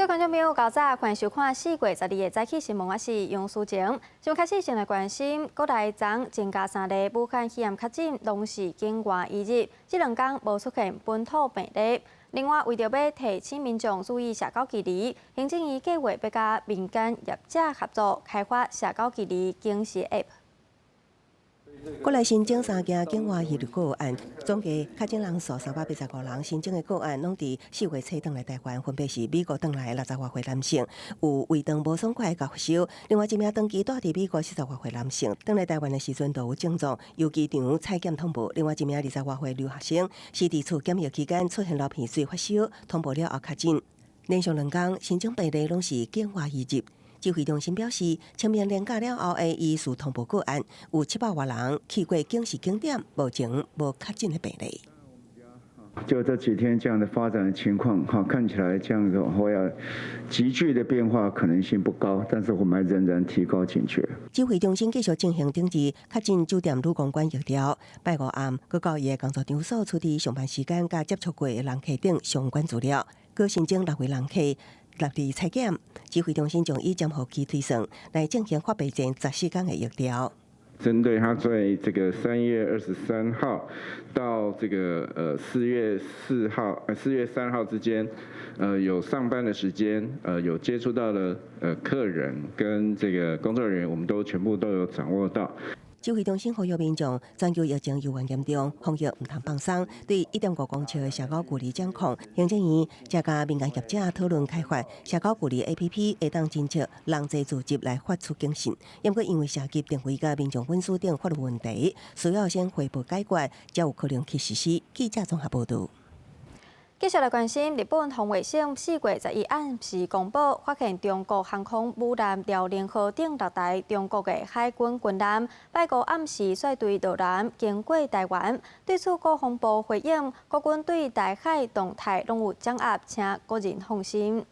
各位观众朋友，较早欢迎收看4月12日早起新闻，我是杨淑晴。新闻开始先来关心，国内昨增加3例武汉肺炎确诊，拢是境外移入，这2天无出现本土病例。另外，为着要提醒民众注意社交距离，行政院计划要甲民间业者合作开发社交距离警示 App。 国内新增3件境外移入个案，总计确诊人数385人。新增的个案拢伫4月初转来台湾，分别是美国转来的60多岁男性，有胃肠无爽快的发烧。另外一名长期住伫美国40多岁男性，转来台湾的时阵都有症状，由机场采检通报。另外一名20多岁留学生，是伫厝检疫期间出现流鼻水、发烧，通报了后确诊。连续2天新增病例拢是境外移入。 指挥中心表示，清明连假了后的医事通报个案有700多人去过警示景点，目前无确诊的病例。就这几天这样的发展的情况，看起来这样的话要急剧的变化可能性不高，但是我们还仍然提高警觉。指挥中心继续进行登记确诊酒店女公关疫调，拜五暗，佮到伊的工作场所处理上班时间甲接触过的人客等相关资料，佮新增6位人客。 落地采检，指挥中心将以监护期推算来进行发备前14天的疫调。针对他在这个3月23号到这个4月3号之间，有上班的时间，有接触到的客人跟这个工作人员，我们都全部都有掌握到。 指挥中心呼吁民众，全球疫情由严重，防疫唔通放松，对1.5公尺的社交距离掌控。行政院才甲民间业者讨论开发社交距离 APP， 会当侦测人际聚集来发出警讯。不过因为涉及定位甲民众隐私等法律问题，需要先回报解决，才有可能去实施。记者综合报道。 继续来关心，日本防卫省4月11日暗时公布，发现中国航空母舰辽宁号顶落台中国的海军军舰，拜五暗时率队渡南，经过台湾。对此，国防部回应，国军对台海动态拢有掌握，请国人放心。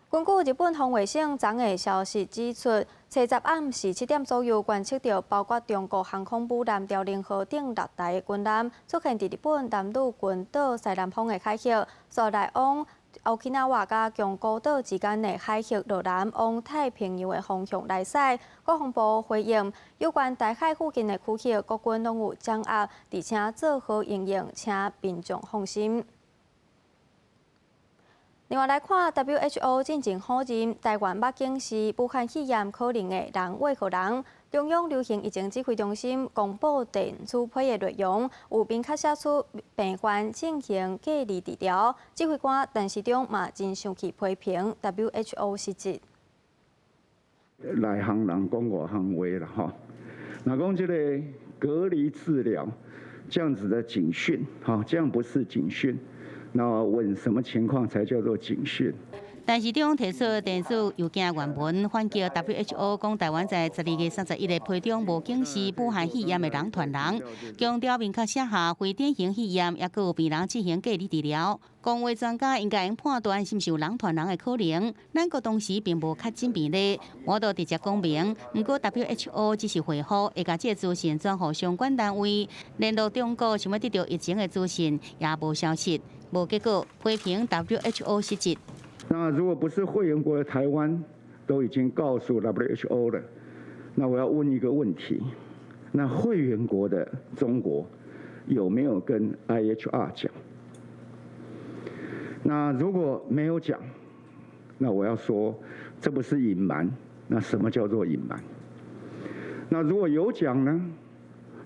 根据日本防卫省昨的消息指出，初10暗时7点左右，观测到包括中国航空母舰辽宁号顶落台的军舰出现伫日本男女群岛西南方的海域，所来往Okinawa 甲宫古岛之间的海域落南往太平洋的方向来驶。国防部回应，有关台海附近的区域，国军拢有掌握，而且做好应用，请民众放心。 另外来看 WHO 进前否认台湾目前是武汉肺炎可能的人为何人。中央流行疫情指挥中心公布电子批的内容，有明确写出病患进行隔离治疗。指挥官陈时中嘛真生气批评 WHO 失职。内行人讲外行话啦哈，那讲这个隔离治疗这样子的警讯，这样不是警讯。 那问什么情况才叫做警讯？陈时中提出电子邮件原文，反击 WHO 讲台湾在12月31日批中无警示武汉肺炎的人传人，强调明确写下非典型肺炎，也有病人进行隔离治疗。公卫专家应该用判断是毋是有人传人的可能。咱国当时并无确诊病例，我都直接讲明。不过 WHO 只是回复，会将这资讯转予相关单位，联络中国想要得到疫情的资讯，也无消息。 无结果，批评 WHO 失职。那如果不是会员国的台湾都已经告诉 WHO 了，那我要问一个问题：那会员国的中国有没有跟 IHR 讲？那如果没有讲，那我要说这不是隐瞒，那什么叫做隐瞒？那如果有讲呢？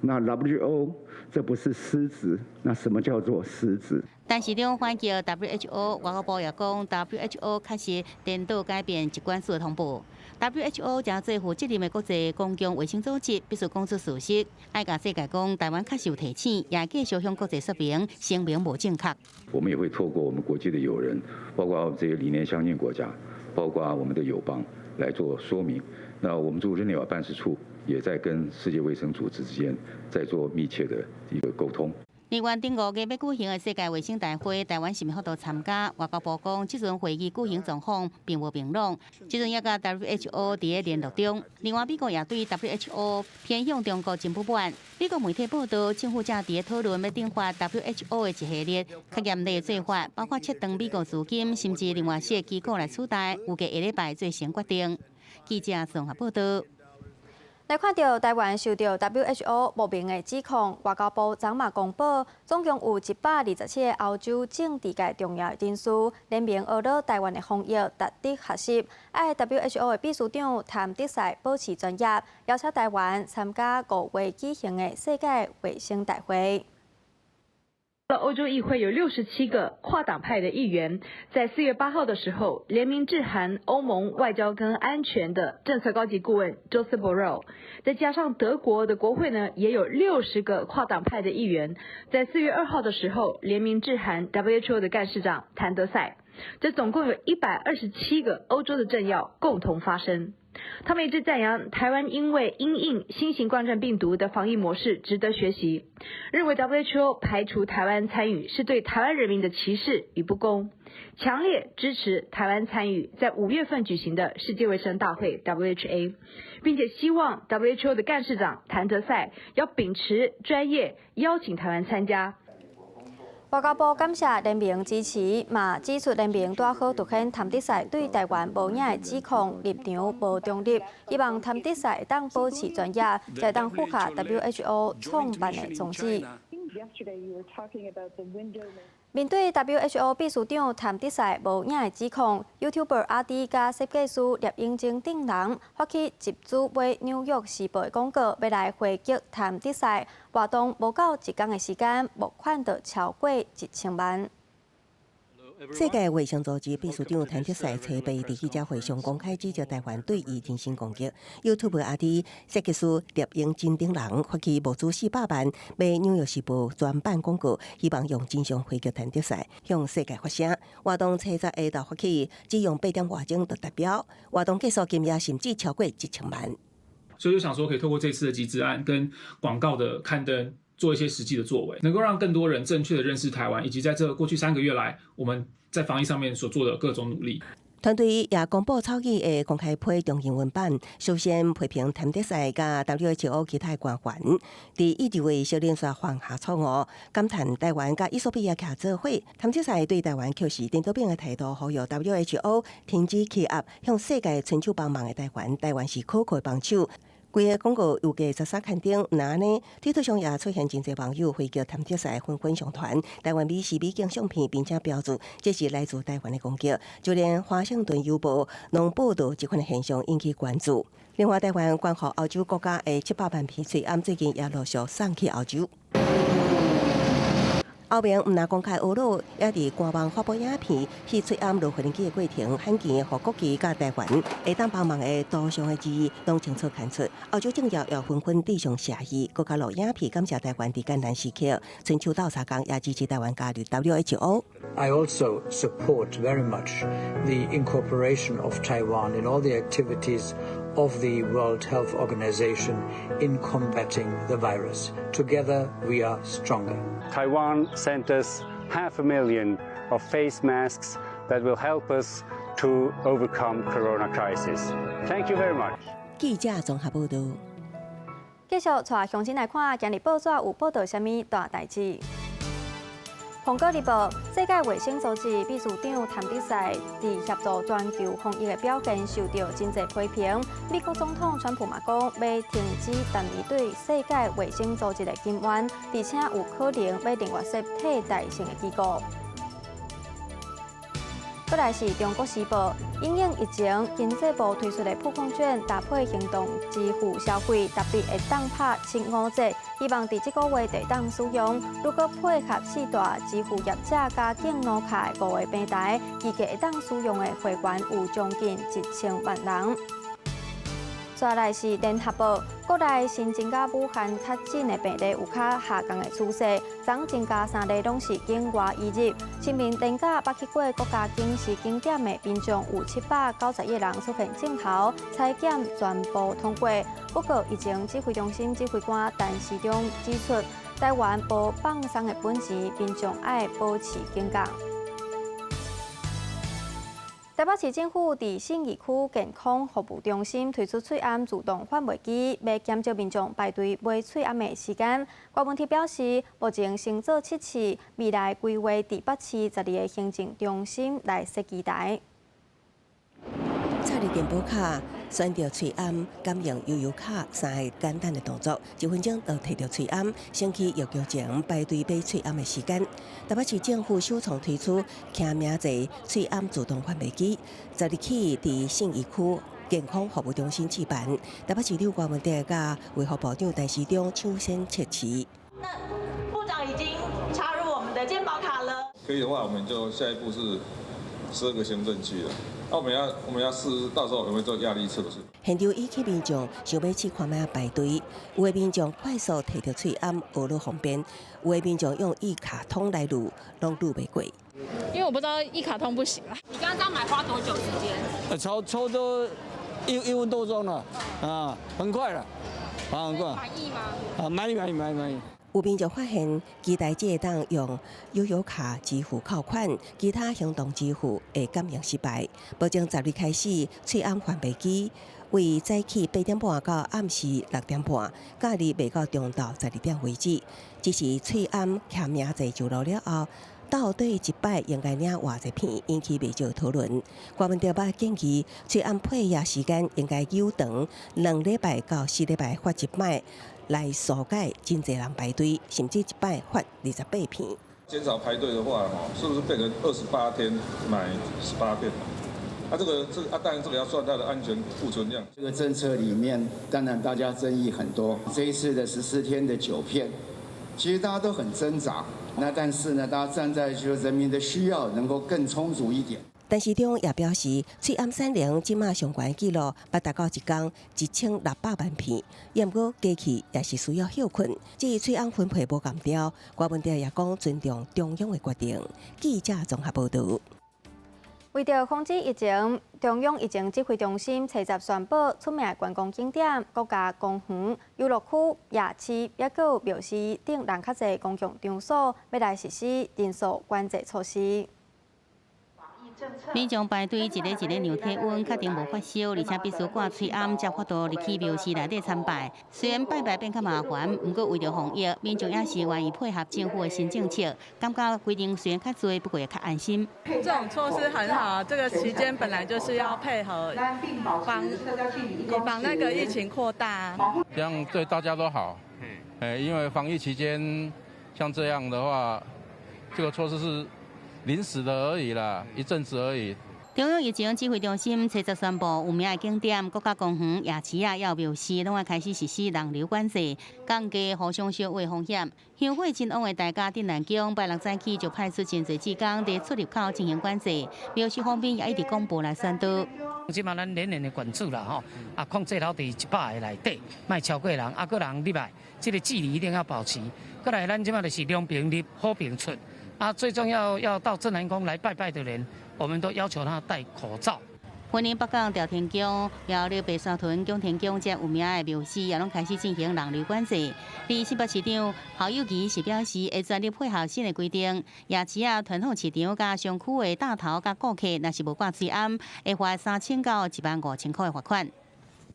那 WHO 这不是失职，那什么叫做失职？ 陈时中反击 WHO， 外交部也讲 WHO 确实颠倒改变疾管署的通报。WHO 将最负责任的国际公共卫生组织，必须讲出事实，爱甲世界讲台湾确实有提醒，也继续向国际说明声明无正确。我们也会透过我们国际的友人，包括这些理念相近国家，包括我们的友邦来做说明。那我们驻日内瓦办事处也在跟世界卫生组织之间在做密切的一个沟通。另外，顶5月要举行的世界卫生大会，台湾是咪好多参加？外交部讲，即阵会议举行状况并无明朗，即阵也甲 WHO 伫咧联络中。另外，美国也对 WHO 偏向中国真不满。美国媒体报道，政府正伫咧讨论要订发 WHO 的一系列较严厉的做法，包括撤动美国资金，甚至另外些机构来取代，预计下礼拜最先决定。记者综合报道。来看到台湾受到 WHO 莫名的指控，外交部昨嘛公布，总共有127个欧洲政治界重要人士联名恶扰台湾的防疫达得核实，爱 WHO 的秘书长谭德赛保持专业，邀请台湾参加5月举行的世界卫生大会。欧洲议会有67个跨党派的议员，在4月8号的时候联名致函欧盟外交跟安全的政策高级顾问 Josep Borrell， 再加上德国的国会呢，也有60个跨党派的议员，在4月2号的时候联名致函 WHO 的干事长谭德赛，这总共有127个欧洲的政要共同发声。他们一致赞扬台湾因为因应新型冠状病毒的防疫模式值得学习，认为 WHO 排除台湾参与是对台湾人民的歧视与不公，强烈支持台湾参与在5月份举行的世界卫生大会 WHA， 并且希望 WHO 的干事长谭德赛要秉持专业，邀请台湾参加。外交部感谢联名支持，嘛指出联名大可凸显谭德赛对台湾无影的指控立场无中立，希望谭德赛当保持专业，才当符合 WHO 创办的宗旨。面对 WHO 秘书长谭德赛无影的指控 ，YouTuber 阿弟甲设计师聂英正等人发起集资买《纽约时报》的广告，要来回击谭德赛。活动无到1天的时间，募款就超过1000万。世界卫生组织秘书长谭德赛采被伫记者会上公开指责台湾对伊进行攻击。YouTube 阿弟设计师聂英真等人发起募资400万，买《纽约时报》专版广告，希望用真相回击谭德赛，向世界发声。活动初10下昼发起，只用8点外钟就达标。活动结束金额甚至超过1000万。所以就想说，可以透过这次的集资案跟广告的刊登，做一些实际的作为，能够让更多人正确的认识台湾，以及在这过去3个月来我们在防疫上面所做的各种努力。团队也公布草拟的公开批中英文版，首先批评谭德赛甲 WHO 其他官员伫一直为小连续犯下错误，感叹台湾甲伊索比亚徛做伙。谭德赛对台湾确实颠倒病的态度，呼吁 WHO 停止欺压向世界伸手帮忙的台湾，台湾是可靠的帮手。规个广告预计13刊登，那安尼，推特上也出现真侪网友回击谭德赛纷纷上传台湾美景相片，并且标注这是来自台湾的攻击。就连华盛顿邮报拢报道这款的现象引起关注。另外，台湾关乎欧洲国家的700万片催案，最近也陆续送去欧洲。欧盟毋但公开恶露，也伫官网发布影片，去催暗落飞机的过程，罕见互国旗甲台湾会当帮忙的多项的字拢清楚看出。欧洲政要也纷纷致上谢意，国家录影片感谢台湾伫艰难时刻伸手斗相共，也支持台湾加入 WHO。 I also support very much the incorporation of Taiwan in all the activities of the World Health Organization in combating the virus. Together we are stronger. Taiwan sent us 500,000 of face masks that will help us to overcome corona crisis. Thank you very much. 记者综合报道。继续带乡亲来看，今日报纸有报道什么大代志？《苹果日报》世界卫生组织秘书长谭德赛伫协助全球防疫的表现受到真侪批评。美国总统川普嘛讲要停止单一对世界卫生组织的金援，而且有可能要另外设替代性的机构。再来是《中国时报》，因应疫情，经济部推出的普康券搭配行动支付消费，特别会当拍7-5折，希望伫这个月会当使用。如果配合4大支付业者加境路卡5个平台，预计会当使用的会员有将近1000万人。再来是《联合报》，国内新增加武汉确诊的病例有较下降的趋势，总增加3例拢是境外移入。清明连假捌去过国家警示景点的民众有791人出现症头，采检全部通过。不过，疫情指挥中心指挥官陈时中指出，台湾无放松的本钱，民众爱保持警觉。台北市政府伫信义区健康服务中心推出喙암自动贩卖机，要减少民众排队买喙암的时间。郭文体表示，目前先做7次，未来规划伫8市12个行政中心来设机台。插入电补卡，选择喙암感应悠悠卡3个简单的动作，1分钟就摕到喙암，省去药局前排队买喙암的时间。台北市政府首创推出听名字喙암自动贩卖机，10日起伫信义区健康服务中心试办。台北市长郭文德甲卫福部长陈时中抢先切持。那部长已经插入我们的健保卡了。可以的话，我们就下一步是12个行政区了。那我们要试，到时候我们会做压力测试。现场引起民众想要去看卖排队，有的民众快速摕到喙암学落方便，有的民众用一卡通来录，拢录袂过。因为我不知道一卡通不行啊。你刚刚这样买花多久时间？抽都1分多钟了，啊，很快了，啊，很快。满意吗？啊，满意。有民众发现，机台只会当用悠游卡支付扣款，其他行动支付会感应失败。保证10日开始，喙암贩卖机为早起8点半到暗时6点半，假日未到中昼12点为止。只是喙암签名册上路了后，到底一摆应该领偌济片，引起未少讨论。郭文德把建议，喙암配药时间应该扭长2礼拜到4礼拜发一摆。来疏解真侪人排队，甚至一摆发28片。减少排队的话，是不是变成28天买18片？当然这个要算它的安全库存量。这个政策里面，当然大家争议很多。这一次的14天的9片，其实大家都很挣扎。那但是呢，大家站在就是人民的需要能够更充足一点。陈市长也表示，喙암产能即马上悬纪录，8达到一天1600万片，不过机器也是需要休困。至于喙암分配无共调，郭文德也讲尊重中央的决定。记者综合报道。为着防止疫情，中央疫情指挥中心7日宣布，出名的观光景点、国家公园、游乐区、夜市，也有庙寺等人较侪公共场所，要来实施人数管制措施。民众排队一个让体温，确定无发烧，而且必须挂喙암才法度入去庙寺内底参拜。虽然拜拜变较麻烦，不过为了防疫，民众也是愿意配合政府的新政策，感觉规定虽然较多，不过也较安心。这种措施很好，这个期间本来就是要配合以防那个疫情扩大。这样对大家都好。因为防疫期间像这样的话，这个措施是临时的而已啦，一阵子而已。中央疫情指挥中心7日宣布，有名的景点、国家公园、夜市啊、也庙寺，拢要开始实施人流管制，降低互相相位风险。香火真旺的大家镇南宫，拜6早起就派出真侪职工伫出入口进行管制，庙寺方面也一直公布来宣导。即马咱连年的关注啦吼，控制好伫100个内底，莫超过人，个人入来，这个距离一定要保持。过来，咱即马就是两边入，好边出。最重要到镇南宫来拜拜的人，我们都要求他戴口罩。云林北港朝天宫、苗栗白沙屯宫田宫这有名的庙寺也拢开始进行人流管制。新北市长侯友宜是表示，会全力配合新的规定。夜市啊、传统市场甲商区的大头甲顾客，若是无挂喙암，会罚3000到15000块的罚款。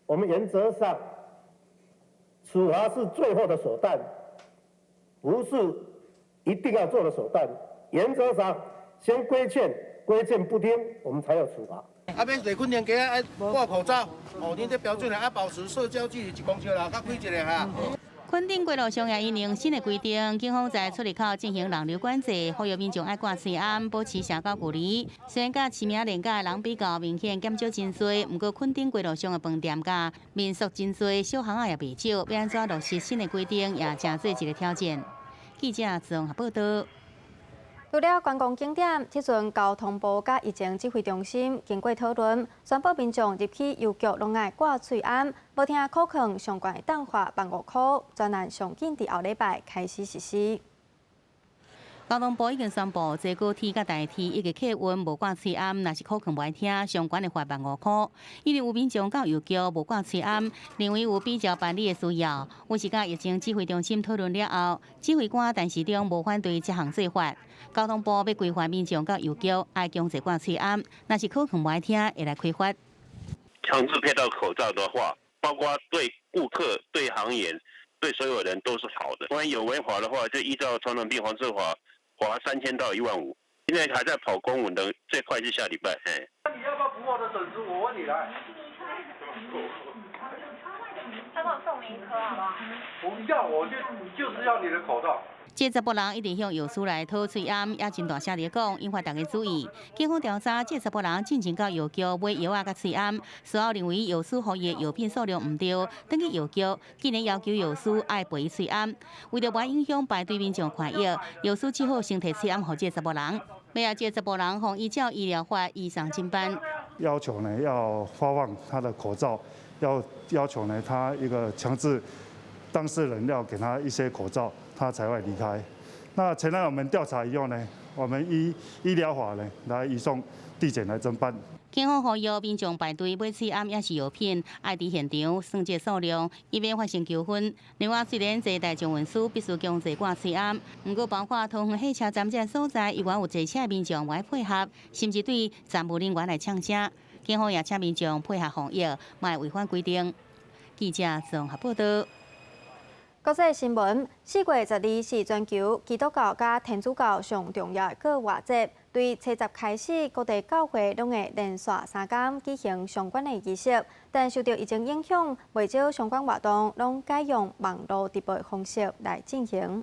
我们原则上，处罚是最后的手段，不是一定要做的手段。原则上，先规劝不听，我们才有处罚。免坐困天家戴口罩，你这标准啊，保持社交距离1公尺啦，较开一个哈。垦丁街路上也因应新的规定，警方在出入口进行人流管制，呼吁民众爱挂喙암，保持社交距离。虽然甲市名连假的人比较明显减少真多，不过垦丁街路上的饭店甲民宿真多，小巷仔也未少，要安怎落实新的规定，也真做一个挑战。记者综合报道。除了观光景点，即阵交通部甲疫情指挥中心经过讨论，宣布民众入去邮局拢爱挂喙암，无听可能相关的单罚万5块，专案上紧伫后礼拜开始实施。交通部已经宣布，坐高铁甲大铁一个客运无挂车暗，若是可能不爱听，相关的罚款5块。因为有民众到邮局无挂车暗，认为有比较办理的需要，我是甲疫情指挥中心讨论了后，指挥官陈时中无反对这项做法。交通部要规范民众到邮局爱强制挂车暗，若是可能不爱听，会来开罚。强制佩戴口罩的话，包括对顾客、对行业、对所有人都是好的。万一有违法的话，就依照传染病防治法。罚3000到15000，现在还在跑公文的，最快是下礼拜。那你要不要补我的损失？我问你来。他给我送你一颗好不好？不要，就是要你的口罩。这10人一直向药师来讨喙暗，也真大声咧讲，引发大家注意。警方调查，这10人进前到药局买药啊甲喙暗，随后认为药师给伊的药品数量唔对，等去药局竟然要求药师爱赔伊喙暗。为了不影响排队民众看药，药师只好先提喙暗给这10人。要这10人奉依照医疗法移上经办。要求呢要发放他的口罩，要求呢他一个强制当事人要给他一些口罩。他才会离开。那前来我们调查以后呢，我们依医疗法呢来移送地检来侦办。警方呼吁民众排队买喙暗也是药品，爱伫现场算这数量，以免发生纠纷。另外，虽然这大众运输必须强制挂喙暗，不过包括桃园汽车站这所在，依然有坐车民众来配合，甚至对站务人员来呛声。警方也请民众配合防疫，莫违反规定。记者综合报道。国际新闻，4月12日是全球基督教甲天主教上重要的过活节。对初10开始，各地教会拢会连续3天举行相关的仪式，但受到疫情影响，未少相关活动拢改用网络直播的方式来进行。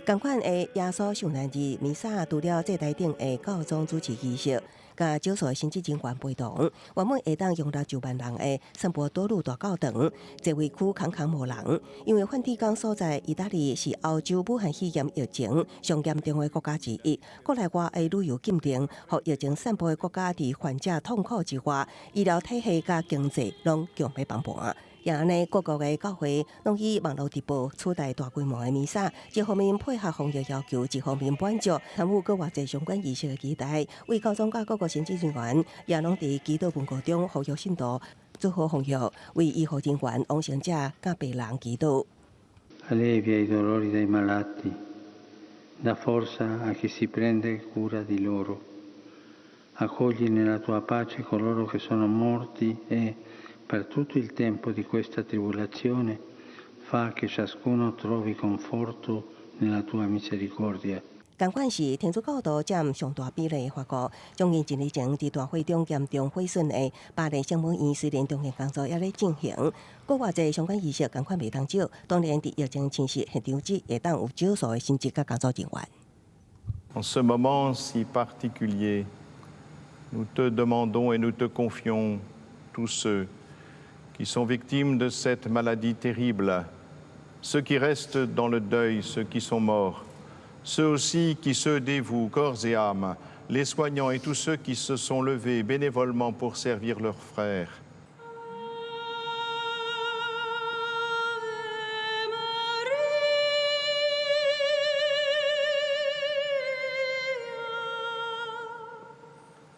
同款的耶稣受难日弥撒，除了祭台顶的教宗主持仪式，甲少数的神职人员陪同，原本会当容纳10万人的圣伯多禄大教堂，这位区空空无人，因为梵蒂冈所在意大利是欧洲武汉肺炎疫情上严重的国家之一，国内外的旅游禁令，和疫情散布的国家，伫患者痛苦之外，医疗体系甲经济拢强要崩盘。也安尼，各国的教会拢以网络直播取代大规模的弥撒，一方面配合防疫要求，一方面满足参与各外界相关仪式的期待。为教宗甲各个神职人员，也拢伫祈祷文告中呼吁信徒做好防疫，为医护人员、往生者甲病人祈祷。Allevia i dolori dei malati, dà forza a chi si prende cura di loro. Accogli nella tua pace coloro che sono morti e,per tutto il tempo di questa tribolazione, fa che ciascuno trovi conforto nella tua misericordia. 同款是天主教徒占上大比例的法国，将近1年前伫大会中严重毁损的巴黎圣母院，虽然重建工作也在进行，国外侪相关仪式同款袂当少。当然，伫疫情侵蚀现场时，会当有少数的神职甲工作人员。En ce moment si particulier, nous te demandons et nous te confions tous ceux qui sont victimes de cette maladie terrible, ceux qui restent dans le deuil, ceux qui sont morts, ceux aussi qui se dévouent corps et âme, les soignants et tous ceux qui se sont levés bénévolement pour servir leurs frères.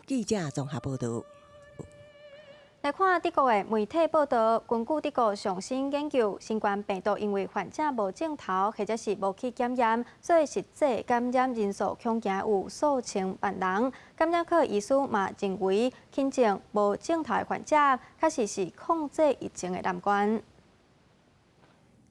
记者综合报道。来看德国的媒体报道，根据德国上新研究，新冠病毒因为患者无症头或者是无去检验，所以实际感染人数恐惊有数千万人。感染科医师嘛认为，轻症无症头的患者，确实是控制疫情的难关。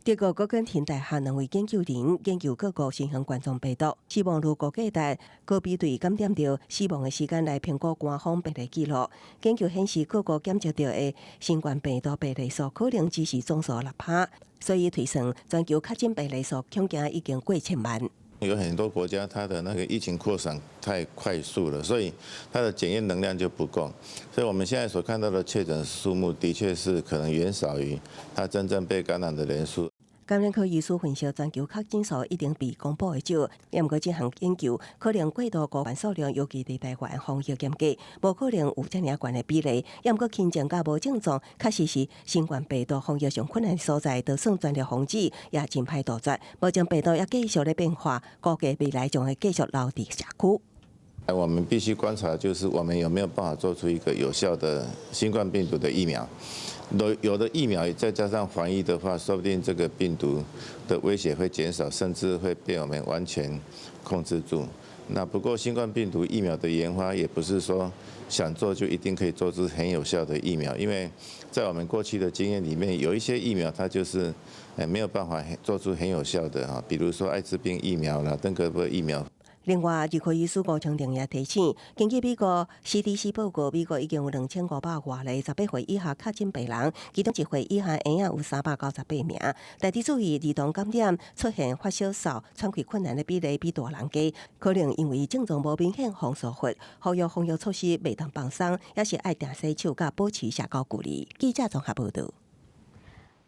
德国哥根廷大学2位研究人研究各国新型冠状病毒死亡率估计值，可比对感染到死亡的时间来评估官方病例记录。研究显示，各国检测到的新冠病毒病例数可能只是总数6%，所以推算全球确诊病例数恐惊已经过1000万。有很多国家，它的那个疫情扩散太快速了，所以它的检验能量就不够。所以我们现在所看到的确诊数目，的确是可能远少于它真正被感染的人数。感染科医师分析，全球确诊数一定比公布的少，不过这项研究可能过度高患数量，尤其伫台湾防疫严格，无可能有遮尔悬的比例。不过轻症甲无症状，确实是新冠病毒防疫上困难的所在，就算全力防治，也真歹杜绝。目前病毒也继续咧变化，估计未来将会继续留伫社区。我们必须观察，就是我们有没有办法做出一个有效的新冠病毒的疫苗。有的疫苗再加上防疫的话，说不定这个病毒的威胁会减少，甚至会被我们完全控制住。那不过新冠病毒疫苗的研发也不是说想做就一定可以做出很有效的疫苗，因为在我们过去的经验里面，有一些疫苗它就是没有办法做出很有效的哈，比如说艾滋病疫苗啦、登革热疫苗。另外，儿科医师高昌定也提醒，根据美国 CDC 报告，美国已经有2500外例18岁以下确诊病人，其中1岁以下婴儿有398名。但是注意，儿童感染出现发烧、嗽、喘气困难的比例比大人低，可能因为症状无明显防疏忽，呼吁防疫措施袂当放松，也是爱定洗手，甲保持社交距离。记者综合报道。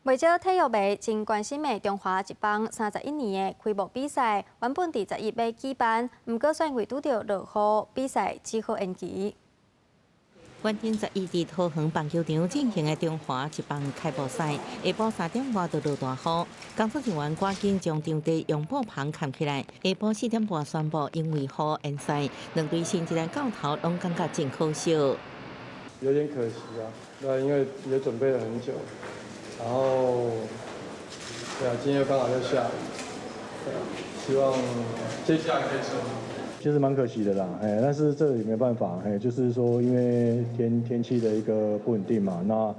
为咗体育迷真关心的中华职棒31年的开幕比赛，原本伫11月举办，不过因为拄到落雨，比赛只好延期。原定11日桃园棒球场进行的中华职棒开幕赛，下晡3点外就落大雨，工作人员赶紧将场地用布棚盖起来。下晡4点半宣布因为雨延赛，两队新一来到头拢感觉真可惜。有点可惜啊，对，因为也准备了很久。然后，对啊，今天又刚好在下雨，对啊，希望接下来可以顺利。其实蛮可惜的啦，但是这也没办法，就是说因为天气的一个不稳定嘛，那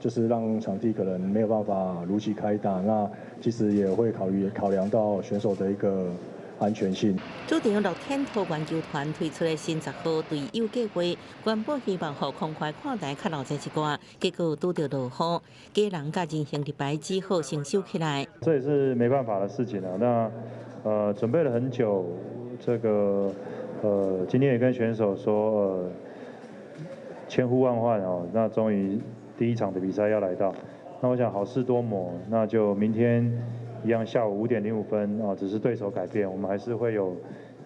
就是让场地可能没有办法如期开打，那其实也会考量到选手的一个安全性。主场乐天桃园球团推出的新10号队友计划，原本希望互空快看台较留在一寡，结果拄到落雨，家人甲人形立牌只好先收起来。这也是没办法的事情啊。那准备了很久，这个今天也跟选手说千呼万唤哦，那终于第一场的比赛要来到。那我想好事多磨，那就明天一样下午5点05分啊，只是对手改变，我们还是会有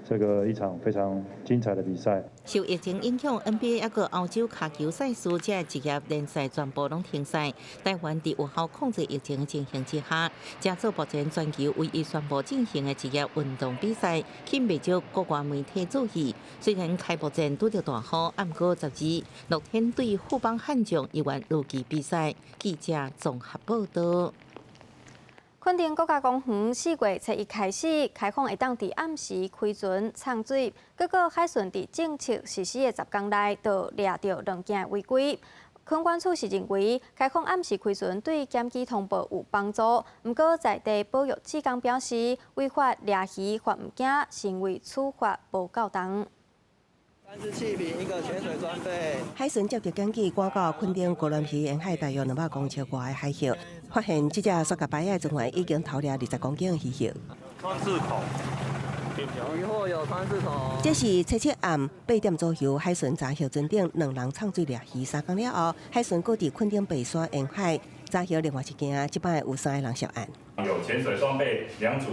这个一场非常精彩的比赛。受疫情影响 ，NBA 一个欧洲卡球赛事这职业联赛全部拢停赛。台湾伫有效控制疫情的情形之下，加做目前全球唯一宣布进行的职业运动比赛，引袂少国外媒体注意。虽然开幕战拄着大雨，不过12乐天对富邦悍将依然如期比赛。记者综合报道。垦丁国家公园4月初1开始开放，会当伫暗时开船畅水，结果海巡伫政策实施的10天内，就抓到2件违规。垦管处是认为，开放暗时开船对检举通报有帮助，不过在地保育志工表示，违法抓鱼罚物件，行为处罚无够重。3支气瓶，1个潜水装备。海巡接到检举，赶到垦丁高仑溪沿海大约200公尺外的海域，发现这只塑胶白的船员已经偷掠20公斤的鱼肉。穿刺口，渔获有穿刺口。这是初7暗8点左右，海巡查获船顶2人畅水掠鱼3天了后，海巡搁伫垦丁北山沿海查获另外一件，这摆有3个人涉案。有潜水装备2组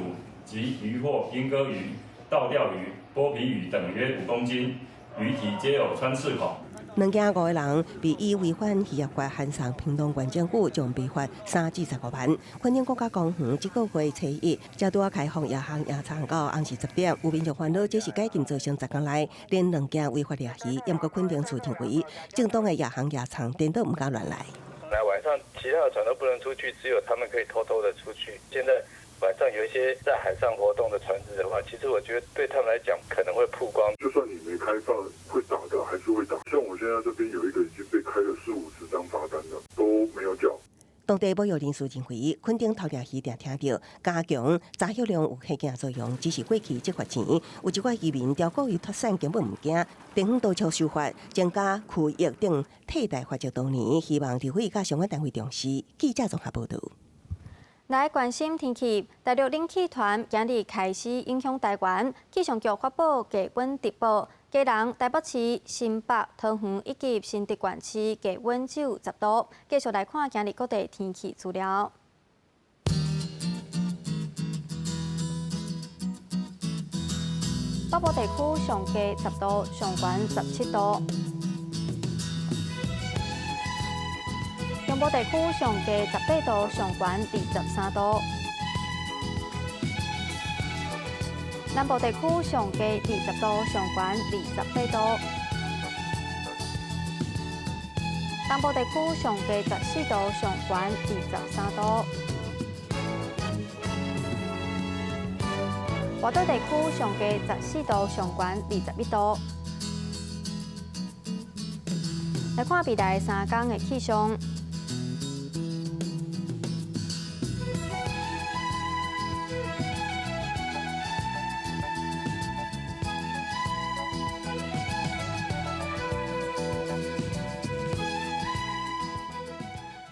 及渔获莺歌鱼、倒钓鱼、剥皮鱼等约5公斤。鱼体皆有穿刺孔。2件5个人被以违反渔业法函上屏东县政府，将被罚3至15万。垦丁国家公园这个月初1才拄开放夜航夜场到暗时10点，有民众烦恼这是解禁造成10天内连2件违法掠鱼，也不过垦丁处认为正当的夜航夜场颠倒唔敢乱来。来晚上其他的船都不能出去，只有他们可以偷偷的出去。现在晚上有一些在海上活动的船只的话，其实我觉得对他们来讲可能会曝光。就算你没开放，会打的还是会打。像我现在这边有一个已经被开了40-50张罚单了，都没有缴。当地保育人士认为，垦丁偷掠鱼常听到加强查获量有吓惊作用，只是过去即罚钱，有一寡渔民钓过鱼脱产根本唔惊，地方多处修法，增加区域等替代罚则多年，希望地会甲相关单位重视。记者综合报道。来关心天气，大陆冷气团今日开始影响台湾。气象局发布低温特报，嘉南、台北市、新北、桃园以及新竹县市低温只有10度。继续来看今日各地天气资料。北部地区上低10度，上悬17度；中部地区上低18度，上悬23度；南部地区上低20度，上悬28度；东部地区上低14度，上悬23度；华岛地区上低14度，上悬21度。来看未来3天的气象。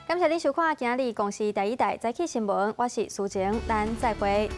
感谢你收看今日公视第一台早起新闻，我是苏晴，咱再会。